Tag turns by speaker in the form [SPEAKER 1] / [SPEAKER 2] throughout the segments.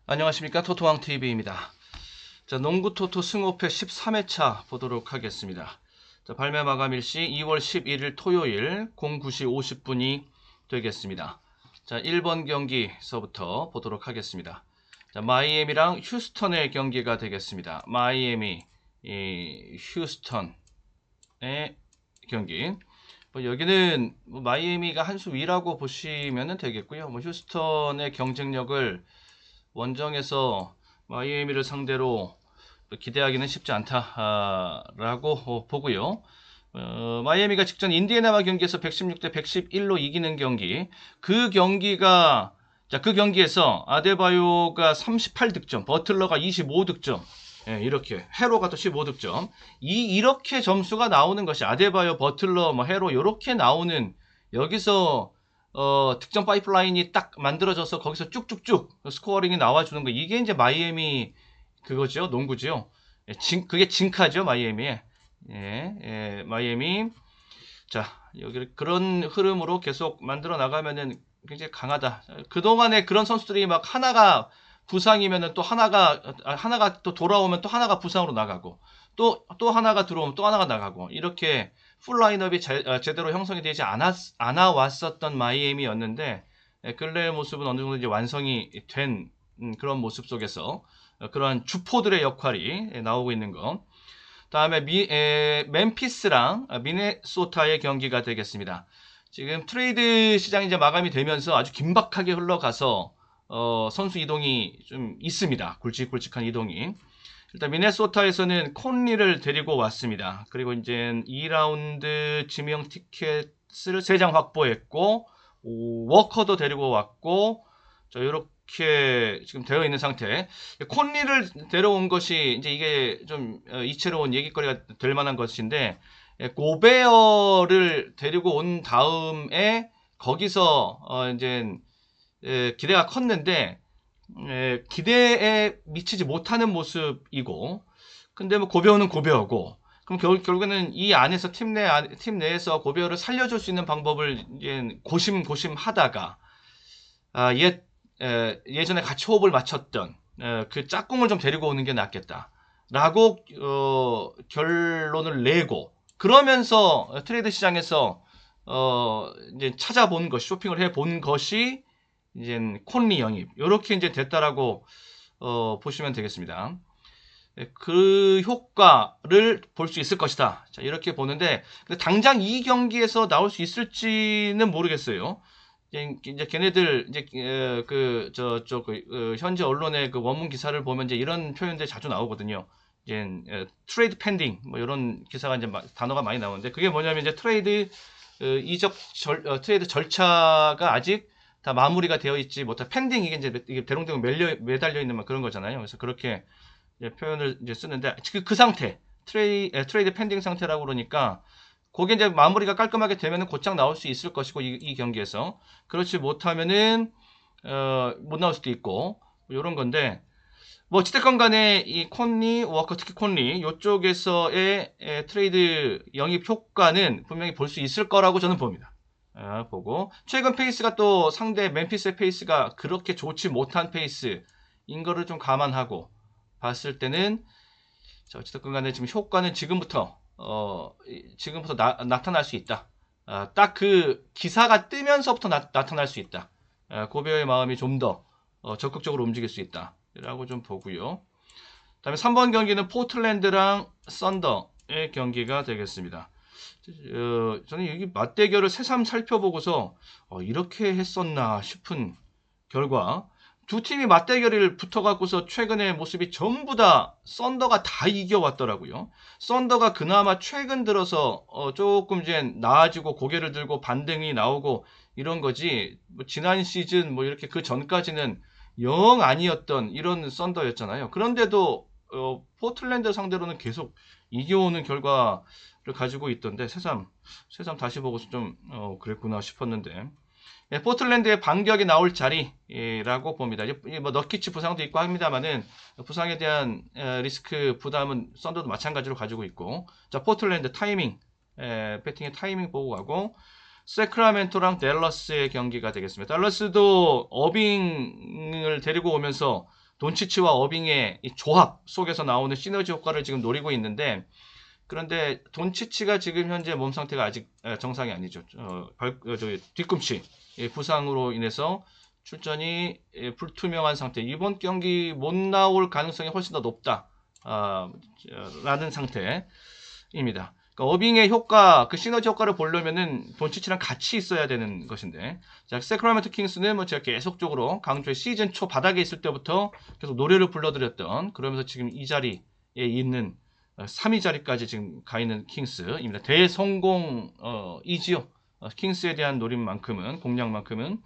[SPEAKER 1] 안녕하십니까, 토토왕TV입니다. 자, 농구 토토 승호패 13회차 보도록 하겠습니다. 자, 발매 마감일시 2월 11일 토요일 09시 50분이 되겠습니다. 자, 1번 경기서부터 보도록 하겠습니다. 자, 마이애미랑 휴스턴의 경기가 되겠습니다. 마이애미, 휴스턴의 경기. 여기는 마이애미가 한 수 위라고 보시면 되겠고요. 휴스턴의 경쟁력을 원정에서 마이애미를 상대로 기대하기는 쉽지 않다라고 보고요. 마이애미가 직전 인디애나와 경기에서 116대 111로 이기는 경기, 그 경기에서 아데바요가 38득점, 버틀러가 25득점, 이렇게 헤로가 또 15득점, 이렇게 점수가 나오는 것이 아데바요, 버틀러, 헤로 이렇게 나오는 여기서 득점 파이프라인이 딱 만들어져서 거기서 쭉쭉쭉 스코어링이 나와주는 거, 이게 이제 마이애미 그거죠, 농구죠. 그게 징카죠, 마이애미에. 마이애미. 자, 여기 그런 흐름으로 계속 만들어 나가면은 굉장히 강하다. 그동안에 그런 선수들이 막 하나가 부상이면은 또 하나가 또 돌아오면 또 하나가 부상으로 나가고, 또 하나가 들어오면 또 하나가 나가고, 이렇게 풀 라인업이 제대로 형성이 되지 않아 왔었던 마이애미였는데, 근래의 모습은 어느 정도 이제 완성이 된 그런 모습 속에서 그러한 주포들의 역할이 나오고 있는 거. 다음에 멤피스랑 미네소타의 경기가 되겠습니다. 지금 트레이드 시장이 이제 마감이 되면서 아주 긴박하게 흘러가서 선수 이동이 좀 있습니다. 굵직굵직한 이동이. 일단 미네소타에서는 콘리를 데리고 왔습니다. 그리고 이제 2라운드 지명 티켓을 3장 확보했고, 워커도 데리고 왔고, 자, 이렇게 지금 되어 있는 상태. 콘리를 데려온 것이 이제 이게 좀 이채로운 얘기거리가 될 만한 것인데, 고베어를 데리고 온 다음에 거기서 이제 기대가 컸는데, 기대에 미치지 못하는 모습이고, 근데 고베어는 고베어고, 그럼 결국에는 이 안에서 팀 내에서 고베어를 살려줄 수 있는 방법을 이제 고심 하다가, 예전에 같이 호흡을 맞췄던 그 짝꿍을 좀 데리고 오는 게 낫겠다라고 결론을 내고, 그러면서 트레이드 시장에서 이제 찾아본 것, 쇼핑을 해본 것이 이제 콘리 영입, 이렇게 이제 됐다라고 보시면 되겠습니다. 그 효과를 볼 수 있을 것이다. 자, 이렇게 보는데, 근데 당장 이 경기에서 나올 수 있을지는 모르겠어요. 이제 걔네들 이제 현재 언론의 그 원문 기사를 보면 이제 이런 표현들이 자주 나오거든요. 이제 트레이드 펜딩 뭐 이런 기사가 이제 단어가 많이 나오는데, 그게 뭐냐면 이제 트레이드 트레이드 절차가 아직 다 마무리가 되어 있지 못한 펜딩, 이게 대롱대롱 매달려 있는 그런 거잖아요. 그래서 그렇게 이제 표현을 이제 쓰는데, 그 상태, 트레이드 펜딩 상태라고 그러니까, 그게 이제 마무리가 깔끔하게 되면은 곧장 나올 수 있을 것이고, 이 경기에서. 그렇지 못하면은 못 나올 수도 있고, 이런 건데, 어찌됐건 간에 이 콘리, 워커, 특히 콘리 이쪽에서의 트레이드 영입 효과는 분명히 볼 수 있을 거라고 저는 봅니다. 보고, 최근 페이스가 또 상대 멤피스의 페이스가 그렇게 좋지 못한 페이스인 거를 좀 감안하고 봤을 때는, 자, 어찌됐건 간에 지금 효과는 지금부터 나타날 수 있다. 딱 그 기사가 뜨면서부터 나타날 수 있다. 고베어의 마음이 좀 더 적극적으로 움직일 수 있다 라고 좀 보고요. 다음에 3번 경기는 포틀랜드랑 썬더의 경기가 되겠습니다. 저는 여기 맞대결을 새삼 살펴보고서 이렇게 했었나 싶은 결과, 두 팀이 맞대결을 붙어갖고서 최근의 모습이 전부 다 썬더가 다 이겨왔더라고요. 썬더가 그나마 최근 들어서 조금 이제 나아지고 고개를 들고 반등이 나오고 이런 거지, 지난 시즌 이렇게 그 전까지는 영 아니었던 이런 썬더였잖아요. 그런데도 포틀랜드 상대로는 계속 이겨오는 결과를 가지고 있던데, 새삼 다시 보고서 좀 그랬구나 싶었는데, 포틀랜드의 반격이 나올 자리라고 봅니다. 너키치 부상도 있고 합니다만은, 부상에 대한 리스크 부담은 썬더도 마찬가지로 가지고 있고. 자, 포틀랜드 타이밍, 배팅의 타이밍 보고 가고, 세크라멘토랑 댈러스의 경기가 되겠습니다. 댈러스도 어빙을 데리고 오면서 돈치치와 어빙의 이 조합 속에서 나오는 시너지 효과를 지금 노리고 있는데, 그런데 돈치치가 지금 현재 몸 상태가 아직 정상이 아니죠. 뒤꿈치 부상으로 인해서 출전이 불투명한 상태. 이번 경기 못 나올 가능성이 훨씬 더 높다. 라는 상태입니다. 그러니까 어빙의 효과, 그 시너지 효과를 보려면은 돈치치랑 같이 있어야 되는 것인데, 자, 세크라멘토 킹스는 뭐 제가 계속적으로 강조해 시즌 초 바닥에 있을 때부터 계속 노래를 불러드렸던, 그러면서 지금 이 자리에 있는 3위 자리까지 지금 가 있는 킹스입니다. 대성공이지요. 킹스에 대한 노림만큼은, 공략만큼은.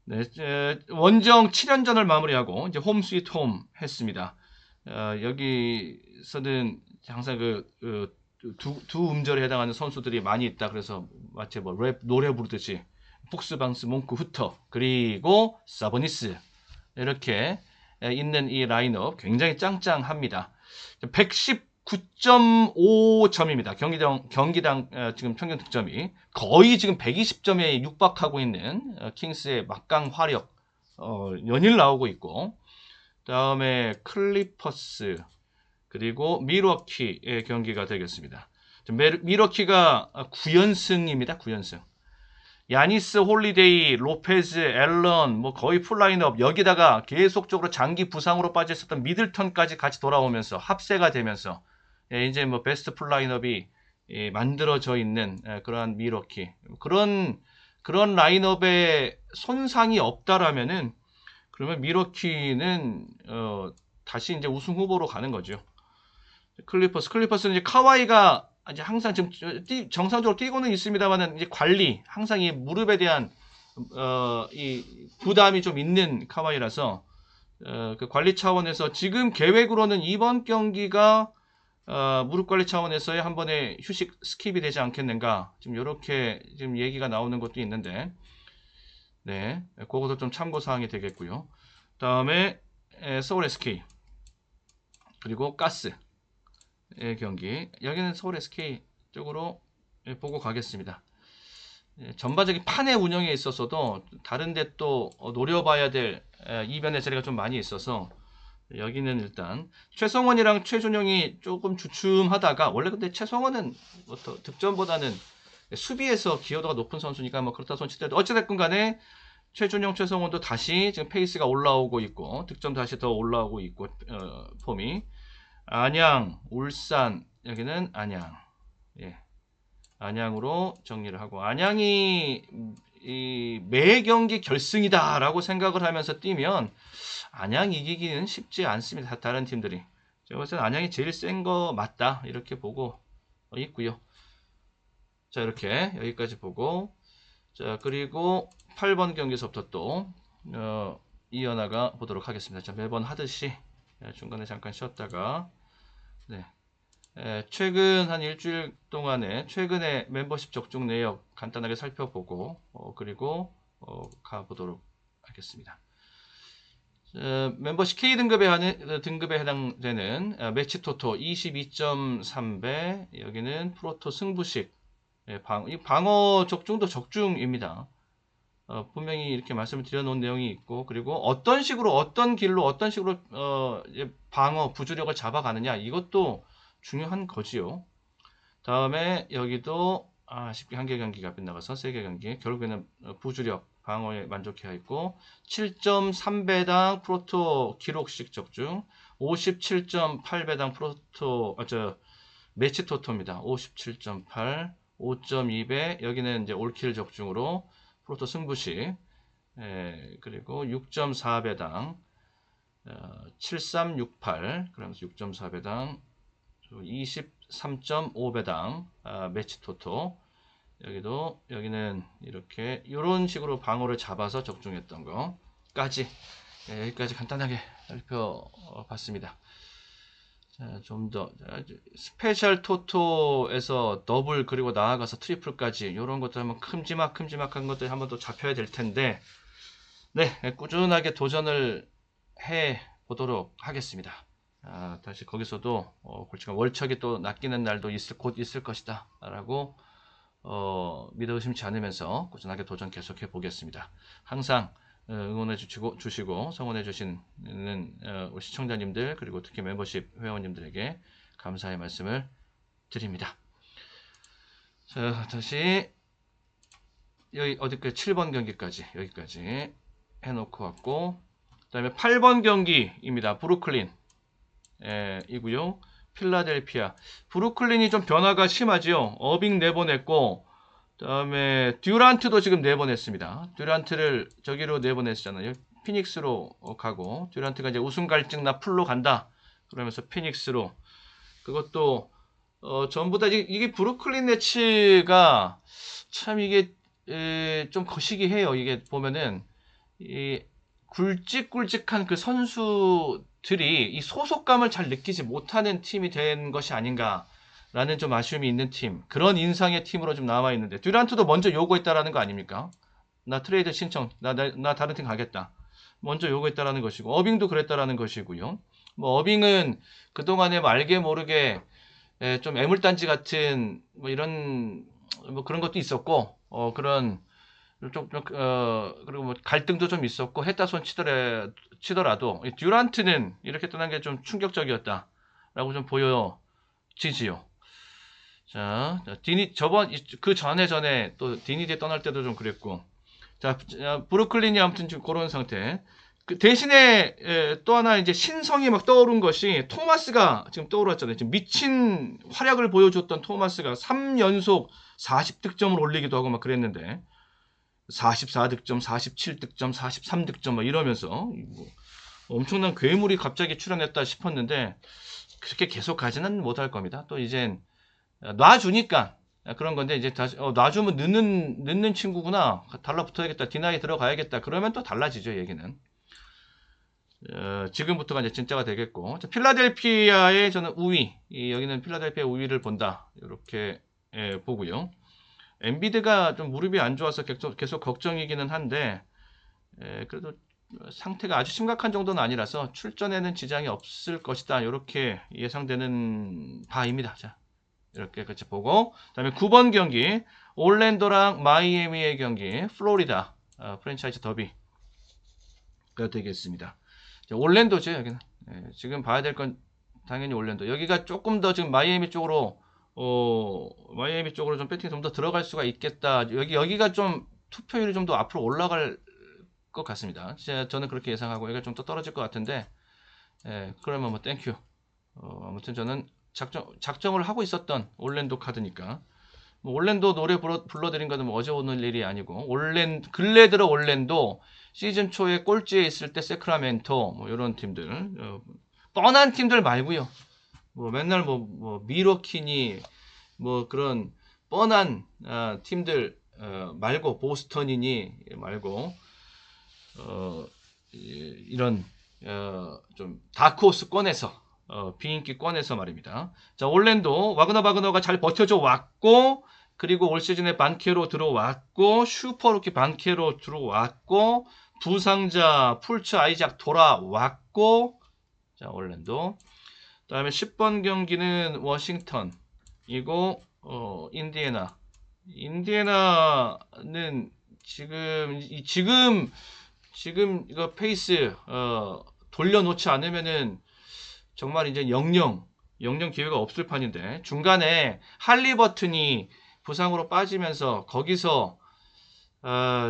[SPEAKER 1] 네, 원정 7연전을 마무리하고 이제 홈 스위트 홈 했습니다. 여기서는 항상 두 음절에 해당하는 선수들이 많이 있다. 그래서 마치 뭐 랩 노래 부르듯이 폭스방스, 몽크, 후터, 그리고 사보니스 이렇게 있는 이 라인업 굉장히 짱짱합니다. 119.5점입니다. 경기당 지금 평균 득점이 거의 지금 120점에 육박하고 있는 킹스의 막강 화력 연일 나오고 있고, 다음에 클리퍼스 그리고 밀워키의 경기가 되겠습니다. 밀워키가 9연승입니다. 9연승. 야니스, 홀리데이, 로페즈, 앨런 뭐 거의 풀라인업, 여기다가 계속적으로 장기 부상으로 빠져 있었던 미들턴까지 같이 돌아오면서 합세가 되면서 이제 뭐 베스트 풀라인업이 만들어져 있는 그러한 밀워키, 그런 라인업에 손상이 없다라면은 그러면 밀워키는 다시 이제 우승 후보로 가는 거죠. 클리퍼스는 이제 카와이가 이제 항상 지금 정상적으로 뛰고는 있습니다만은 이제 관리, 항상 이 무릎에 대한 이 부담이 좀 있는 카와이라서 그 관리 차원에서 지금 계획으로는 이번 경기가 무릎 관리 차원에서의 한 번의 휴식 스킵이 되지 않겠는가, 지금 이렇게 지금 얘기가 나오는 것도 있는데, 네, 그것도 좀 참고 사항이 되겠고요. 다음에 서울 SK 그리고 가스 의 경기, 여기는 서울 SK 쪽으로 보고 가겠습니다. 전반적인 판의 운영에 있어서도 다른데 또 노려봐야 될 이변의 자리가 좀 많이 있어서 여기는 일단 최성원이랑 최준영이 조금 주춤하다가, 원래 근데 최성원은 득점보다는 수비에서 기여도가 높은 선수니까 뭐 그렇다 손치더라도 어찌됐건 간에 최준영, 최성원도 다시 지금 페이스가 올라오고 있고 득점 다시 더 올라오고 있고 폼이. 안양, 울산, 여기는 안양. 예. 안양으로 정리를 하고, 안양이 매 경기 결승이다라고 생각을 하면서 뛰면 안양 이기기는 쉽지 않습니다. 다른 팀들이. 제가 봤을 때는 안양이 제일 센 거 맞다, 이렇게 보고 있고요. 자, 이렇게 여기까지 보고, 자, 그리고 8번 경기서부터 또 이어나가 보도록 하겠습니다. 자, 매번 하듯이 중간에 잠깐 쉬었다가, 네, 최근 한 일주일 동안에 최근의 멤버십 적중 내역 간단하게 살펴보고 그리고 가보도록 하겠습니다. 멤버십 K 등급에 해당되는 매치 토토 22.3배, 여기는 프로토 승부식, 이 방어 적중도 적중입니다. 분명히 이렇게 말씀을 드려놓은 내용이 있고, 그리고 어떤 식으로 어떤 길로 어떤 식으로 방어 부주력을 잡아가느냐, 이것도 중요한 거지요. 다음에 여기도 쉽게 한 개 경기가 빗나가서 3개 경기, 결국에는 부주력 방어에 만족해야 있고, 7.3배당 프로토 기록식 적중, 57.8배당 프로토 매치 토토입니다. 57.8, 5.2배, 여기는 이제 올킬 적중으로 프로토 승부식, 그리고 6.4배당 7368, 그러면서 6.4배당 23.5배당 매치 토토, 여기는 이렇게 이런 식으로 방어를 잡아서 적중했던 거까지 여기까지 간단하게 살펴봤습니다. 좀 더 스페셜 토토에서 더블 그리고 나아가서 트리플까지 이런 것들 한번 큼지막한 것들 한번 더 잡혀야 될 텐데, 네, 꾸준하게 도전을 해 보도록 하겠습니다. 다시 거기서도 골치가 월척이 또 낚이는 날도 곧 있을 것이다 라고 믿어 의심치 않으면서 꾸준하게 도전 계속해 보겠습니다. 항상 응원해 주시고 성원해 주시는 우리 시청자님들 그리고 특히 멤버십 회원님들에게 감사의 말씀을 드립니다. 자, 다시 여기 어디까지 7번 경기까지 여기까지 해놓고 왔고, 그다음에 8번 경기입니다. 브루클린 이고요. 필라델피아. 브루클린이 좀 변화가 심하지요. 어빙 내보냈고, 그다음에 듀란트도 지금 내보냈습니다. 듀란트를 저기로 내보냈잖아요. 피닉스로 가고, 듀란트가 이제 우승 갈증 나 풀로 간다 그러면서 피닉스로. 그것도 전부 다 이게 브루클린 네츠가 참 이게 좀 거시기해요. 이게 보면은 이 굵직굵직한 그 선수들이 이 소속감을 잘 느끼지 못하는 팀이 된 것이 아닌가라는 좀 아쉬움이 있는 팀, 그런 인상의 팀으로 좀 남아 있는데, 듀란트도 먼저 요구했다라는 거 아닙니까? 나 트레이드 신청, 나 다른 팀 가겠다. 먼저 요구했다라는 것이고, 어빙도 그랬다라는 것이고요. 뭐 어빙은 그동안에 뭐 알게 모르게 좀 애물단지 같은 뭐 이런 뭐 그런 것도 있었고, 그런 그리고 뭐 갈등도 좀 있었고 했다 손 치더라도 듀란트는 이렇게 떠난 게 좀 충격적이었다라고 좀 보여지지요. 자, 그 전에 또 디니디 떠날 때도 좀 그랬고, 자, 브루클린이 아무튼 지금 그런 상태. 그 대신에 또 하나 이제 신성이 막 떠오른 것이 토마스가 지금 떠올랐잖아요. 지금 미친 활약을 보여줬던 토마스가 3연속 40득점을 올리기도 하고 막 그랬는데, 44득점, 47득점, 43득점 막 이러면서 뭐 엄청난 괴물이 갑자기 출연했다 싶었는데, 그렇게 계속 가지는 못할 겁니다. 또 이젠 놔주니까 그런 건데, 이제 다시 놔주면 늦는 친구구나, 달라붙어야겠다, 디나이 들어가야겠다, 그러면 또 달라지죠 얘기는. 지금부터가 이제 진짜가 되겠고, 필라델피아의 저는 우위, 여기는 필라델피아 우위를 본다 이렇게 보고요. 엔비드가 좀 무릎이 안 좋아서 계속 걱정이기는 한데, 그래도 상태가 아주 심각한 정도는 아니라서 출전에는 지장이 없을 것이다 이렇게 예상되는 바입니다. 자, 이렇게 같이 보고, 그다음에 9번 경기 올랜도랑 마이애미의 경기, 플로리다 프랜차이즈 더비가 되겠습니다. 자, 올랜도죠 여기는. 지금 봐야 될 건 당연히 올랜도. 여기가 조금 더 지금 마이애미 쪽으로 좀 배팅이 좀 더 들어갈 수가 있겠다. 여기가 좀 투표율이 좀 더 앞으로 올라갈 것 같습니다. 저는 그렇게 예상하고 여기가 좀 더 떨어질 것 같은데, 그러면 뭐 땡큐. 아무튼 저는 작정을 하고 있었던 올랜도 카드니까. 뭐 올랜도 노래 불러드린 거는 뭐 어제 오늘 일이 아니고, 근래 들어 올랜도 시즌 초에 꼴찌에 있을 때 세크라멘토 뭐 이런 팀들, 뻔한 팀들 말고요. 뭐 맨날 뭐 미러키니 뭐 그런 뻔한 팀들 말고, 보스턴이니 말고 이런 좀 다크호스 꺼내서 비인기 꺼내서 말입니다. 자, 올랜도 와그너가 잘 버텨줘 왔고, 그리고 올 시즌에 반케로 들어왔고, 슈퍼루키 반케로 들어왔고, 부상자 풀츠 아이작 돌아왔고. 자, 올랜도. 그다음에 10번 경기는 워싱턴이고, 인디애나는 지금 이거 페이스 돌려놓지 않으면은 정말 이제 영영 기회가 없을 판인데, 중간에 할리버튼이 부상으로 빠지면서 거기서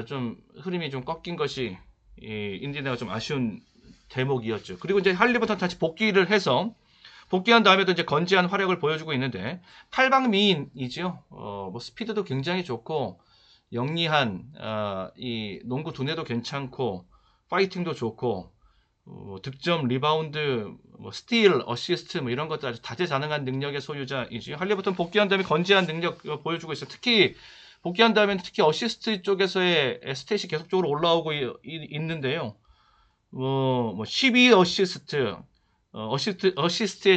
[SPEAKER 1] 좀 흐름이 좀 꺾인 것이 인디애나가 좀 아쉬운 대목이었죠. 그리고 이제 할리버튼 다시 복귀한 다음에도 이제 건재한 활약을 보여주고 있는데, 팔방미인이죠. 뭐 스피드도 굉장히 좋고, 영리한 이 농구 두뇌도 괜찮고, 파이팅도 좋고, 득점, 리바운드, 뭐 스틸, 어시스트 뭐 이런 것들 아주 다재다능한 능력의 소유자이지. 할리버튼 복귀한 다음에 건재한 능력 보여주고 있어요. 특히 복귀한 다음에 특히 어시스트 쪽에서의 스탯이 계속적으로 올라오고 있는데요. 뭐 12 어시스트의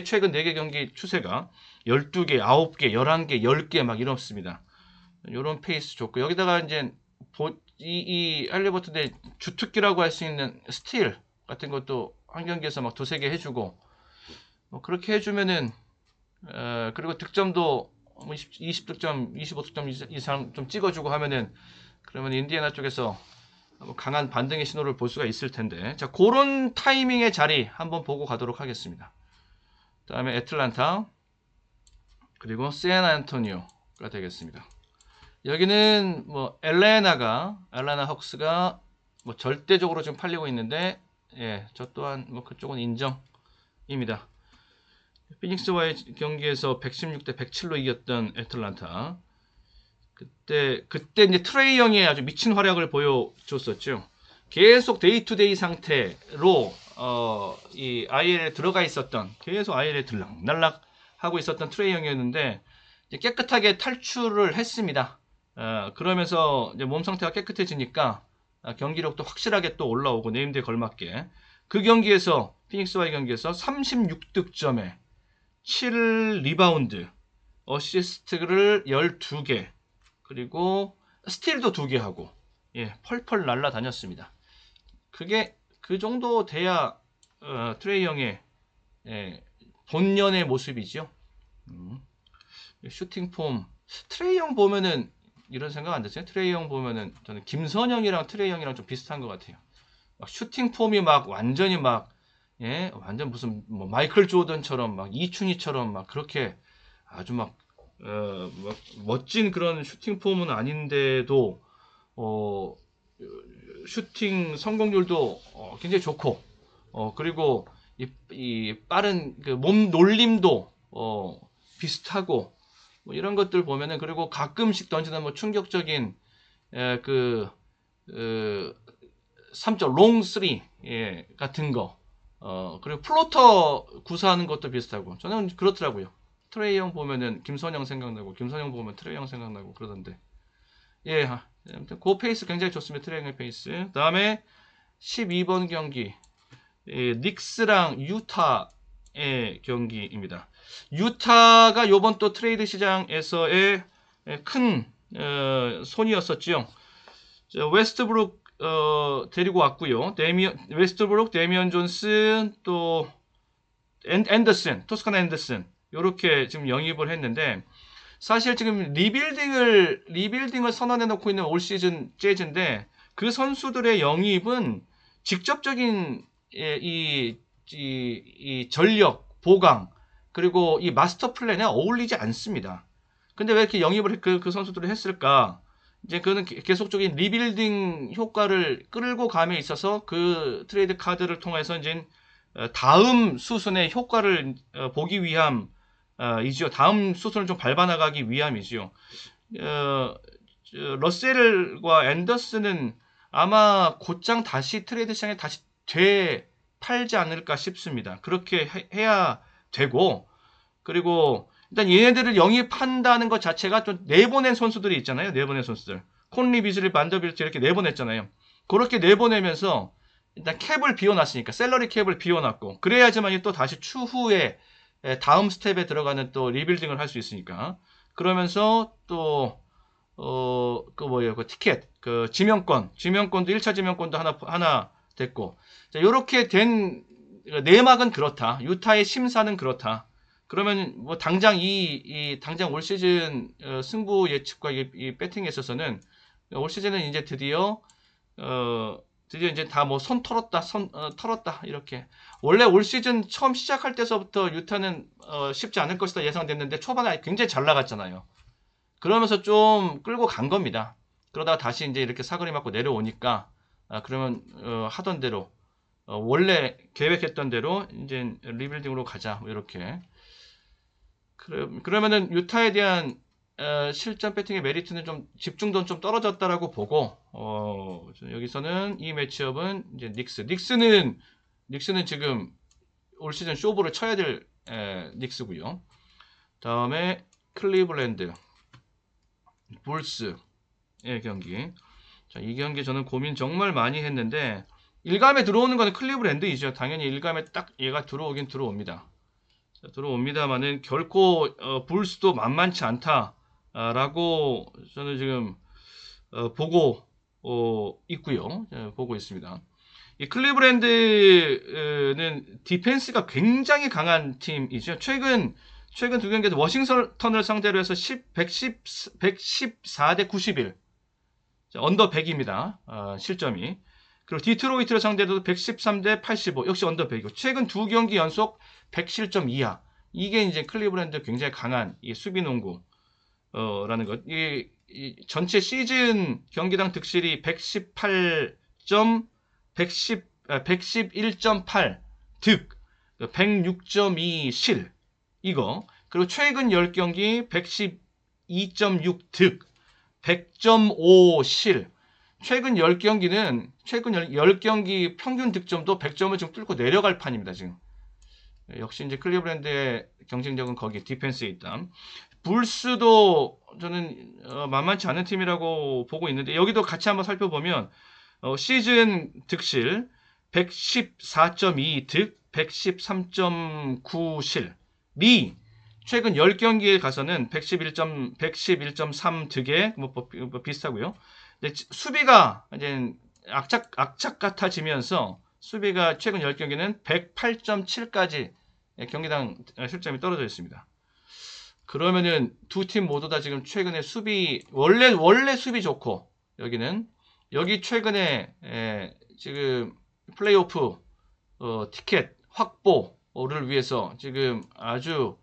[SPEAKER 1] 최근 4개 경기 추세가 12개, 9개, 11개, 10개 막 이렇습니다. 이런 페이스 좋고, 여기다가 이제 이 할리버튼의 주특기라고 할 수 있는 스틸 같은 것도 한 경기에서 막 2-3개 해주고, 뭐 그렇게 해주면은 그리고 득점도 20득점, 25득점 이상 좀 찍어주고 하면은, 그러면 인디애나 쪽에서 강한 반등의 신호를 볼 수가 있을 텐데, 자, 그런 타이밍의 자리 한번 보고 가도록 하겠습니다. 다음에 애틀란타, 그리고 샌안토니오가 되겠습니다. 여기는 뭐 엘레나 헉스가 뭐 절대적으로 지금 팔리고 있는데, 예, 저 또한 뭐 그쪽은 인정입니다. 피닉스와의 경기에서 116대 107로 이겼던 애틀란타. 그때 이제 트레이 영이 아주 미친 활약을 보여줬었죠. 계속 데이투데이 상태로 이 IL에 들어가 있었던, 계속 IL에 들락날락 하고 있었던 트레이 영이었는데 이제 깨끗하게 탈출을 했습니다. 그러면서 이제 몸 상태가 깨끗해지니까 경기력도 확실하게 또 올라오고 네임드에 걸맞게 그 경기에서 피닉스와의 경기에서 36득점에 7리바운드, 어시스트를 12개, 그리고 스틸도 2개 하고, 예, 펄펄 날라다녔습니다. 그게 그 정도 돼야 트레이 형의 본연의 모습이죠. 슈팅 폼, 트레이 형 보면은 이런 생각 안 드세요? 트레이 형 보면은 저는 김선영이랑 트레이 형이랑 좀 비슷한 것 같아요. 막 슈팅 폼이 막 완전히 막, 예, 완전 무슨 뭐 마이클 조던처럼 막 이춘희처럼 막 그렇게 아주 막 멋진 그런 슈팅 폼은 아닌데도 슈팅 성공률도 굉장히 좋고, 그리고 이 빠른 그 몸 놀림도 비슷하고, 뭐 이런 것들 보면은, 그리고 가끔씩 던지는 뭐 충격적인 그 3점 롱 3 예, 같은 거, 그리고 플로터 구사하는 것도 비슷하고, 저는 그렇더라고요. 트레이 형 보면은 김선영 생각나고, 김선영 보면 트레이 형 생각나고 그러던데, 예, 아무튼 그 페이스 굉장히 좋습니다. 트레이 형의 페이스. 다음에 12번 경기, 닉스랑 유타의 경기입니다. 유타가 요번 또 트레이드 시장에서의 큰 손이었었죠. 웨스트브룩 데리고 왔고요. 웨스트브룩, 데미언 존스, 또 앤더슨, 토스카나 앤더슨, 요렇게 지금 영입을 했는데, 사실 지금 리빌딩을 선언해 놓고 있는 올 시즌 재즈인데, 그 선수들의 영입은 직접적인 이 전력 보강, 그리고 이 마스터 플랜에 어울리지 않습니다. 근데 왜 이렇게 영입을 그 선수들을 했을까? 이제 그는 계속적인 리빌딩 효과를 끌고 감에 있어서 그 트레이드 카드를 통해서 이제 다음 수순의 효과를 보기 위함 이지요. 다음 수순을 좀 밟아나가기 위함이지요. 러셀과 앤더슨은 아마 곧장 다시 트레이드 시장에 다시 되팔지 않을까 싶습니다. 그렇게 해야 되고, 그리고 일단 얘네들을 영입한다는 것 자체가 좀 내보낸 선수들이 있잖아요. 내보낸 선수들. 콘리, 비즐리, 반더빌트 이렇게 내보냈잖아요. 그렇게 내보내면서 일단 캡을 비워놨으니까, 셀러리 캡을 비워놨고, 그래야지만 또 다시 추후에 다음 스텝에 들어가는 또 리빌딩을 할 수 있으니까. 그러면서 또 그 티켓, 그 지명권도 1차 지명권도 하나 됐고. 자, 요렇게 된 내막은 그렇다. 유타의 심사는 그렇다. 그러면 뭐 당장 당장 올 시즌 승부 예측과 이 배팅에 있어서는 올 시즌은 이제 드디어 이제 다 뭐 손 털었다, 털었다 이렇게. 원래 올 시즌 처음 시작할 때서부터 유타는 쉽지 않을 것이다 예상됐는데 초반에 굉장히 잘 나갔잖아요. 그러면서 좀 끌고 간 겁니다. 그러다가 다시 이제 이렇게 사거리 맞고 내려오니까 그러면 하던 대로 원래 계획했던 대로 이제 리빌딩으로 가자 뭐 이렇게. 그러면은 유타에 대한 실전 배팅의 메리트는 좀 집중도는 좀 떨어졌다라고 보고, 여기서는 이 매치업은 이제 닉스는 지금 올 시즌 쇼부를 쳐야 될 닉스고요. 다음에 클리블랜드 불스의 경기. 자, 이 경기 저는 고민 정말 많이 했는데, 일감에 들어오는 거는 클리블랜드이죠. 당연히 일감에 딱 얘가 들어오긴 들어옵니다. 들어옵니다만은 결코 불스도 만만치 않다라고 저는 지금 보고 있고요. 보고 있습니다. 이 클리브랜드는 디펜스가 굉장히 강한 팀이죠. 최근 두 경기에서 워싱턴을 상대로 해서 114대 91. 자, 언더 100입니다. 실점이. 그리고 디트로이트를 상대로 113대 85. 역시 언더 100이고. 최근 두 경기 연속 100실점 이하. 이게 이제 클리브랜드 굉장히 강한 이 수비 농구 라는 것. 이 전체 시즌 경기당 득실이 111.8 득, 106.2 실. 이거. 그리고 최근 10경기 112.6 득, 100.5 실. 최근 10경기 평균 득점도 100점을 지금 뚫고 내려갈 판입니다, 지금. 역시 이제 클리브랜드의 경쟁력은 거기 디펜스에 있다. 불스도 저는 만만치 않은 팀이라고 보고 있는데, 여기도 같이 한번 살펴보면 시즌 득실 114.2 득, 113.9 실. 리 최근 10경기에 가서는 111.3 득에 뭐 비슷하고요. 근데 수비가 이제 악착 같아지면서 수비가 최근 10경기는 108.7까지 경기당 실점이 떨어져 있습니다. 그러면은 두 팀 모두 다 지금 최근에 수비 원래 수비 좋고, 여기 최근에 지금 플레이오프 티켓 확보를 위해서 지금 아주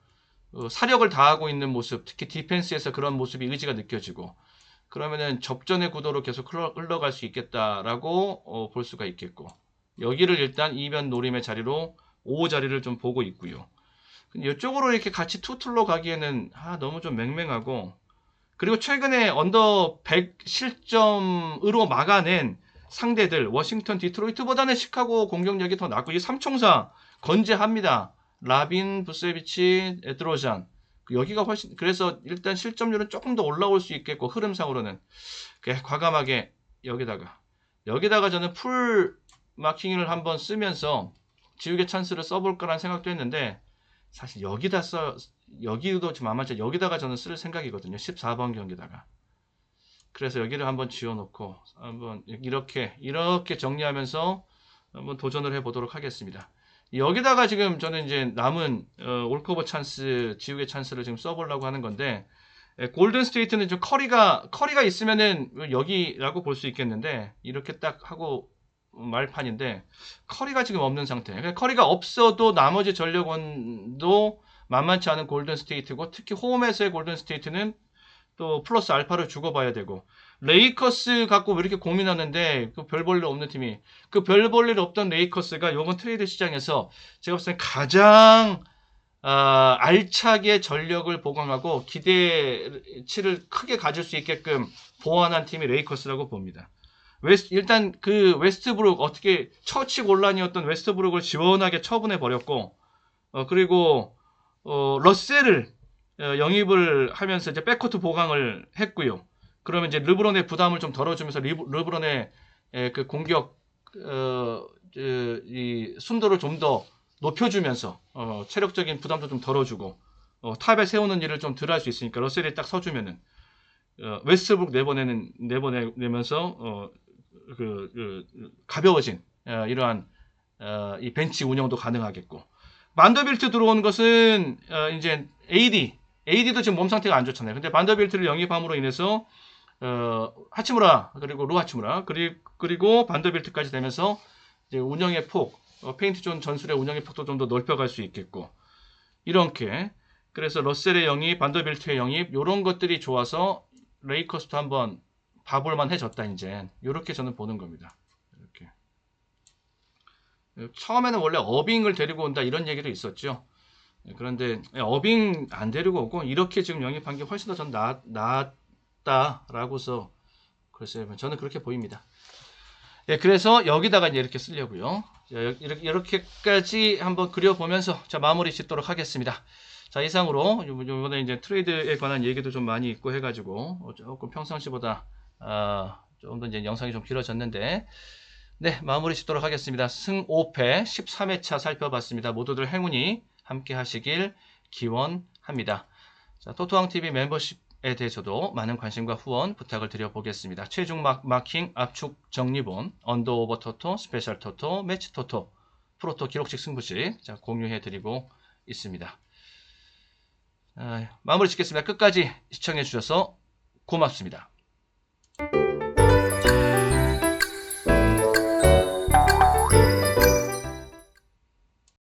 [SPEAKER 1] 사력을 다하고 있는 모습, 특히 디펜스에서 그런 모습이 의지가 느껴지고, 그러면은 접전의 구도로 계속 흘러갈 수 있겠다라고 볼 수가 있겠고, 여기를 일단 이변 노림의 자리로 5 자리를 좀 보고 있고요. 이쪽으로 이렇게 같이 투툴로 가기에는 너무 좀 맹맹하고, 그리고 최근에 언더 100 실점으로 막아낸 상대들 워싱턴, 디트로이트보다는 시카고 공격력이 더 낫고, 이 삼총사 건재합니다. 라빈, 부세비치, 에드로잔. 여기가 훨씬, 그래서 일단 실점률은 조금 더 올라올 수 있겠고, 흐름상으로는 과감하게 여기다가 저는 풀 마킹을 한번 쓰면서 지우개 찬스를 써볼 거란 생각도 했는데, 사실 여기도 좀 만만치, 여기다가 저는 쓸 생각이거든요. 14번 경기다가. 그래서 여기를 한번 지워놓고 한번 이렇게 정리하면서 한번 도전을 해보도록 하겠습니다. 여기다가 지금 저는 이제 남은 올커버 찬스, 지우개 찬스를 지금 써보려고 하는 건데, 골든 스테이트는 좀 커리가 있으면은 여기라고 볼 수 있겠는데, 이렇게 딱 하고 말판인데, 커리가 지금 없는 상태. 커리가 없어도 나머지 전력원도 만만치 않은 골든 스테이트고, 특히 홈에서의 골든 스테이트는 또 플러스 알파를 주고봐야 되고, 레이커스 갖고 왜 이렇게 고민하는데, 그 별 볼 일 없는 팀이, 그 별 볼 일 없던 레이커스가 이번 트레이드 시장에서 제가 봤을 때 가장 알차게 전력을 보강하고 기대치를 크게 가질 수 있게끔 보완한 팀이 레이커스라고 봅니다. 일단 그 웨스트브룩, 어떻게 처치곤란이었던 웨스트브룩을 시원하게 처분해 버렸고, 그리고 러셀을 영입을 하면서 이제 백코트 보강을 했고요. 그러면 이제 르브론의 부담을 좀 덜어주면서 르브론의 그 공격 이 순도를 좀 더 높여주면서 체력적인 부담도 좀 덜어주고, 탑에 세우는 일을 좀 덜 할 수 있으니까 러셀이 딱 서주면은 웨스트브룩 내보내면서 가벼워진 이러한 이 벤치 운영도 가능하겠고, 반더빌트 들어오는 것은 이제 AD도 지금 몸 상태가 안 좋잖아요. 근데 반더빌트를 영입함으로 인해서 하치무라, 그리고 루하치무라, 그리고 반더빌트까지 되면서 이제 운영의 폭, 페인트 존 전술의 운영의 폭도 좀 더 넓혀갈 수 있겠고, 이렇게. 그래서 러셀의 영입, 반더빌트의 영입, 이런 것들이 좋아서 레이커스도 한번 봐볼만 해졌다, 이제. 이렇게 저는 보는 겁니다. 이렇게. 처음에는 원래 어빙을 데리고 온다, 이런 얘기도 있었죠. 그런데 어빙 안 데리고 오고 이렇게 지금 영입한 게 훨씬 더 전 낫다라고서, 글쎄요, 저는 그렇게 보입니다. 그래서 여기다가 이제 이렇게 쓰려고요. 이렇게까지 한번 그려보면서 자, 마무리 짓도록 하겠습니다. 자, 이상으로 이번에 이제 트레이드에 관한 얘기도 좀 많이 있고 해가지고 조금 평상시보다 좀 더 이제 영상이 좀 길어졌는데, 네, 마무리 짓도록 하겠습니다. 승 5패 13회차 살펴봤습니다. 모두들 행운이 함께 하시길 기원합니다. 자, 토토왕TV 멤버십에 대해서도 많은 관심과 후원 부탁을 드려보겠습니다. 최종 마킹, 압축, 정리본, 언더오버 토토, 스페셜 토토, 매치 토토, 프로토 기록식 승부식 공유해드리고 있습니다. 마무리 짓겠습니다. 끝까지 시청해주셔서 고맙습니다.